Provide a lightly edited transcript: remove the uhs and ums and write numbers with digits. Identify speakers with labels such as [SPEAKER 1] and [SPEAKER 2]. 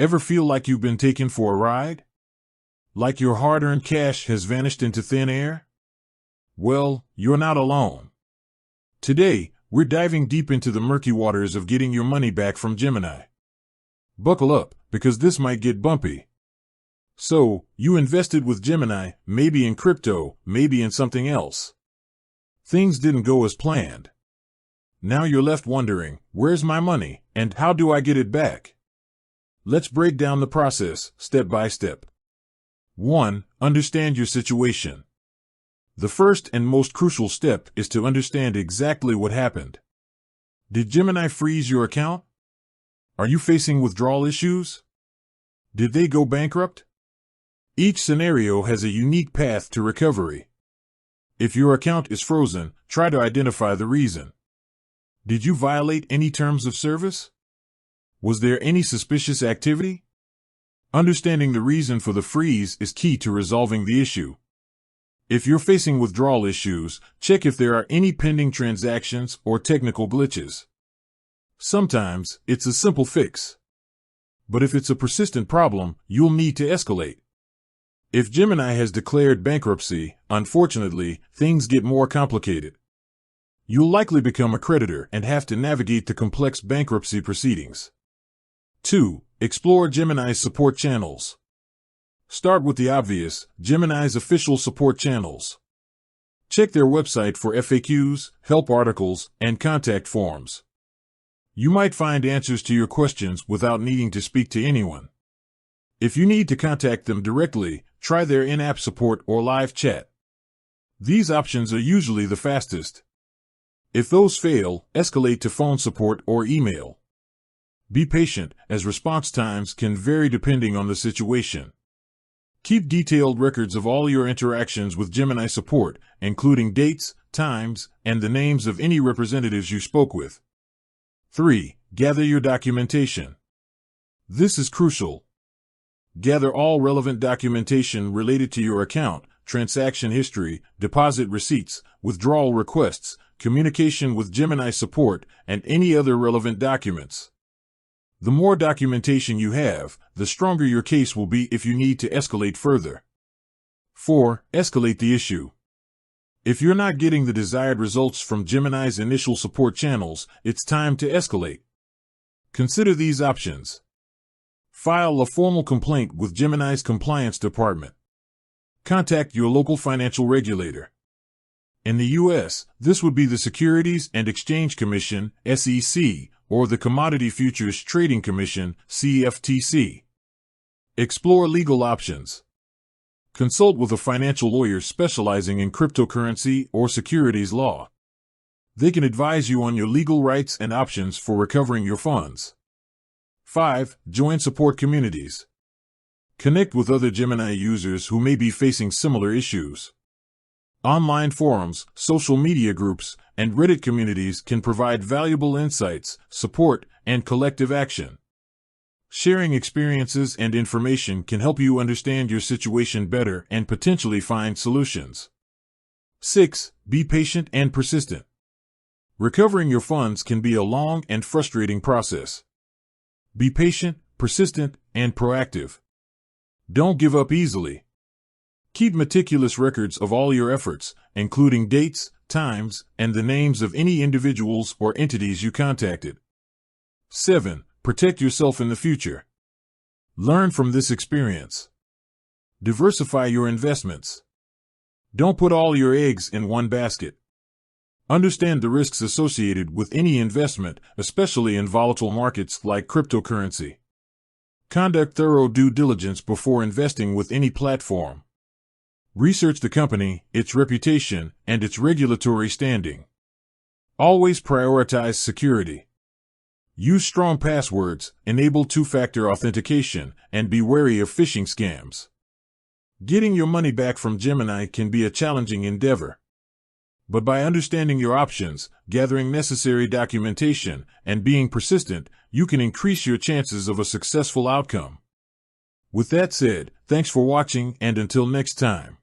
[SPEAKER 1] Ever feel like you've been taken for a ride? Like your hard-earned cash has vanished into thin air? Well, you're not alone. Today, we're diving deep into the murky waters of getting your money back from Gemini. Buckle up, because this might get bumpy. So, you invested with Gemini, maybe in crypto, maybe in something else. Things didn't go as planned. Now you're left wondering, where's my money, and how do I get it back? Let's break down the process, step by step. 1. Understand your situation. The first and most crucial step is to understand exactly what happened. Did Gemini freeze your account? Are you facing withdrawal issues? Did they go bankrupt? Each scenario has a unique path to recovery. If your account is frozen, try to identify the reason. Did you violate any terms of service? Was there any suspicious activity? Understanding the reason for the freeze is key to resolving the issue. If you're facing withdrawal issues, check if there are any pending transactions or technical glitches. Sometimes, it's a simple fix. But if it's a persistent problem, you'll need to escalate. If Gemini has declared bankruptcy, unfortunately, things get more complicated. You'll likely become a creditor and have to navigate the complex bankruptcy proceedings. 2. Explore Gemini's support channels. Start with the obvious, Gemini's official support channels. Check their website for FAQs, help articles, and contact forms. You might find answers to your questions without needing to speak to anyone. If you need to contact them directly, try their in-app support or live chat. These options are usually the fastest. If those fail, escalate to phone support or email. Be patient, as response times can vary depending on the situation. Keep detailed records of all your interactions with Gemini support, including dates, times, and the names of any representatives you spoke with. 3. Gather your documentation. This is crucial. Gather all relevant documentation related to your account, transaction history, deposit receipts, withdrawal requests, communication with Gemini support, and any other relevant documents. The more documentation you have, the stronger your case will be if you need to escalate further. 4. Escalate the issue. If you're not getting the desired results from Gemini's initial support channels, it's time to escalate. Consider these options. File a formal complaint with Gemini's compliance department. Contact your local financial regulator. In the U.S., this would be the Securities and Exchange Commission, SEC, or the Commodity Futures Trading Commission, CFTC. Explore legal options. Consult with a financial lawyer specializing in cryptocurrency or securities law. They can advise you on your legal rights and options for recovering your funds. 5. Join support communities. Connect with other Gemini users who may be facing similar issues. Online forums, social media groups, and Reddit communities can provide valuable insights, support, and collective action. Sharing experiences and information can help you understand your situation better and potentially find solutions. 6. Be patient and persistent. Recovering your funds can be a long and frustrating process. Be patient, persistent, and proactive. Don't give up easily. Keep meticulous records of all your efforts, including dates, times, and the names of any individuals or entities you contacted. 7. Protect yourself in the future. Learn from this experience. Diversify your investments. Don't put all your eggs in one basket. Understand the risks associated with any investment, especially in volatile markets like cryptocurrency. Conduct thorough due diligence before investing with any platform. Research the company, its reputation, and its regulatory standing. Always prioritize security. Use strong passwords, enable two-factor authentication, and be wary of phishing scams. Getting your money back from Gemini can be a challenging endeavor. But by understanding your options, gathering necessary documentation, and being persistent, you can increase your chances of a successful outcome. With that said, thanks for watching, and until next time.